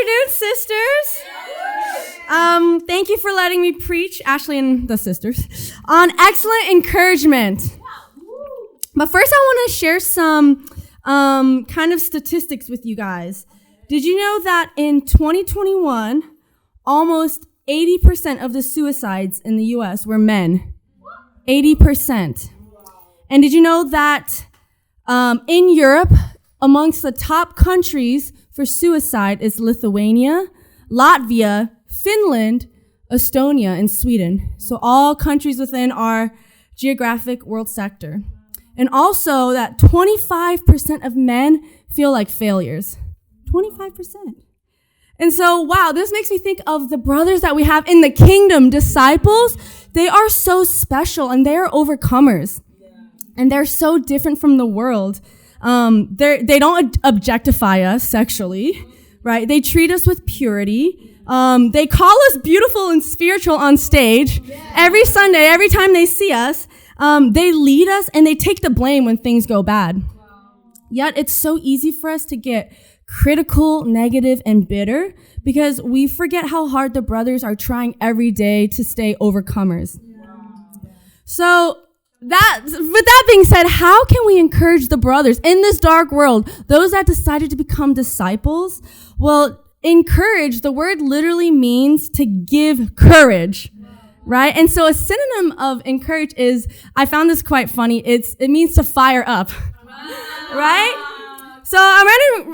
afternoon, sisters. Thank you for letting me preach, Ashley and the sisters, on excellent encouragement. But first, I want to share some kind of statistics with you guys. Did you know that in 2021, almost 80% of the suicides in the U.S. were men? 80%. And did you know that in Europe, amongst the top countries for suicide is Lithuania, Latvia, Finland, Estonia, and Sweden. So all countries within our geographic world sector. And also that 25% of men feel like failures. 25%. And so, wow, this makes me think of the brothers that we have in the kingdom, disciples. They are so special and they are overcomers. And they're so different from the world. They don't objectify us sexually, right? They treat us with purity. They call us beautiful and spiritual on stage. Every Sunday, every time they see us, they lead us and they take the blame when things go bad. Yet it's so easy for us to get critical, negative, and bitter because we forget how hard the brothers are trying every day to stay overcomers. So, with that being said, how can we encourage the brothers in this dark world, those that decided to become disciples? Well, encourage, the word literally means to give courage, right? And so a synonym of encourage is, I found this quite funny, it means to fire up, right? So I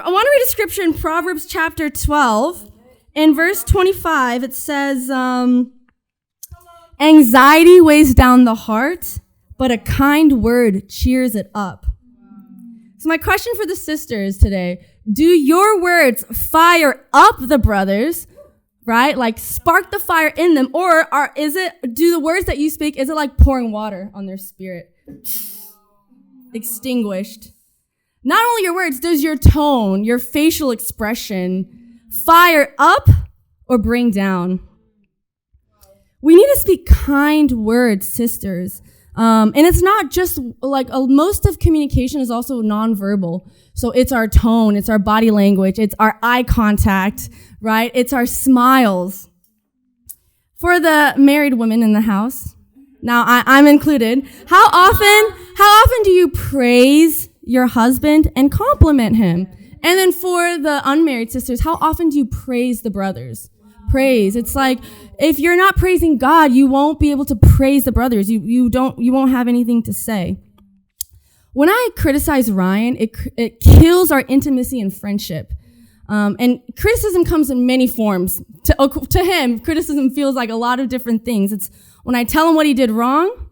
want to read a scripture in Proverbs chapter 12. In verse 25, it says, anxiety weighs down the heart, but a kind word cheers it up. So my question for the sisters today, do your words fire up the brothers, right? Like spark the fire in them, or do the words that you speak, is it like pouring water on their spirit? Extinguished. Not only your words, does your tone, your facial expression fire up or bring down? We need to speak kind words, sisters. And it's not just like most of communication is also nonverbal. So it's our tone, it's our body language, it's our eye contact, right? It's our smiles. For the married women in the house, now I'm included, how often do you praise your husband and compliment him? And then for the unmarried sisters, how often do you praise the brothers? Praise. It's like, if you're not praising God, you won't be able to praise the brothers. You won't have anything to say. When I criticize Ryan, it kills our intimacy and friendship. And criticism comes in many forms. To him, criticism feels like a lot of different things. It's when I tell him what he did wrong,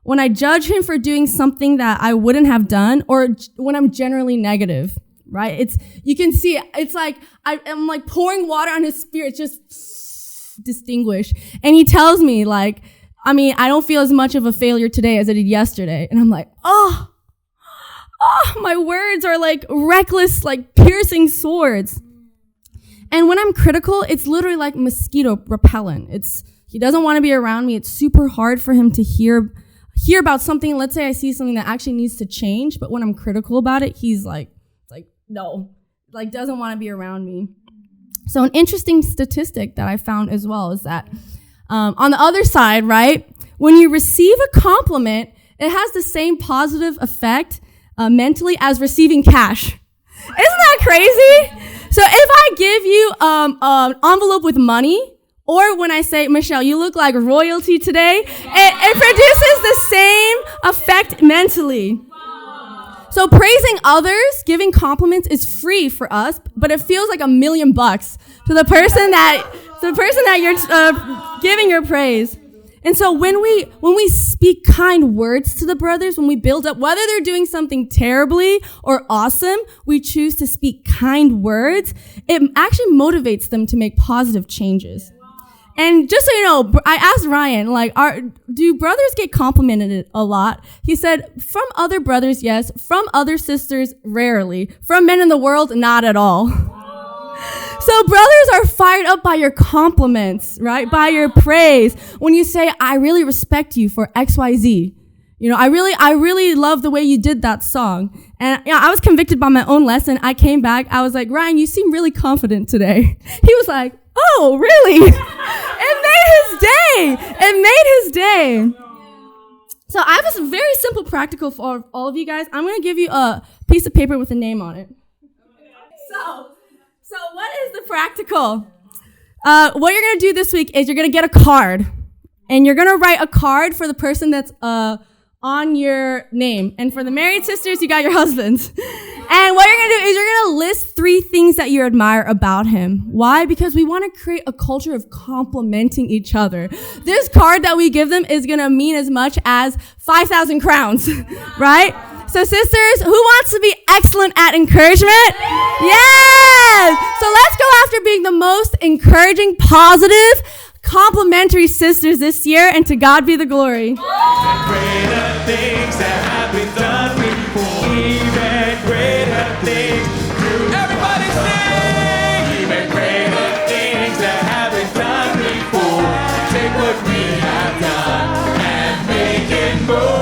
when I judge him for doing something that I wouldn't have done, or when I'm generally negative, right? You can see, it's like, I'm like pouring water on his spirit, just distinguish. And he tells me like, I don't feel as much of a failure today as I did yesterday. And I'm like, oh, my words are like reckless, like piercing swords. And when I'm critical, it's literally like mosquito repellent. He doesn't want to be around me. It's super hard for him to hear about something. Let's say I see something that actually needs to change, but when I'm critical about it, he's like, no, like doesn't want to be around me. So an interesting statistic that I found as well is that on the other side, right, when you receive a compliment, it has the same positive effect mentally as receiving cash. Isn't that crazy? So if I give you an envelope with money, or when I say, Michelle, you look like royalty today, it produces the same effect mentally. So praising others, giving compliments is free for us, but it feels like $1 million to the person that you're giving your praise. And so when we speak kind words to the brothers, when we build up, whether they're doing something terribly or awesome, we choose to speak kind words. It actually motivates them to make positive changes. And just so you know, I asked Ryan, like, do brothers get complimented a lot? He said, from other brothers, yes. From other sisters, rarely. From men in the world, not at all. So brothers are fired up by your compliments, right? By your praise. When you say, I really respect you for XYZ. I really love the way you did that song. And I was convicted by my own lesson. I came back. I was like, Ryan, you seem really confident today. He was like, oh, really? It made his day. So I have a very simple practical for all of you guys. I'm going to give you a piece of paper with a name on it. So what is the practical? What you're going to do this week is you're going to get a card. And you're going to write a card for the person that's on your name. And for the married sisters, you got your husbands. And what you're going to do is you're going to list 3 things that you admire about him. Why? Because we want to create a culture of complimenting each other. This card that we give them is going to mean as much as 5,000 crowns, right? So sisters, who wants to be excellent at encouragement? Yes! So let's go after being the most encouraging, positive, complimentary sisters this year, and to God be the glory. Greater things that have been done before. Even greater things. Everybody sing! Even greater things that have been done before. Take what we have done and make it move.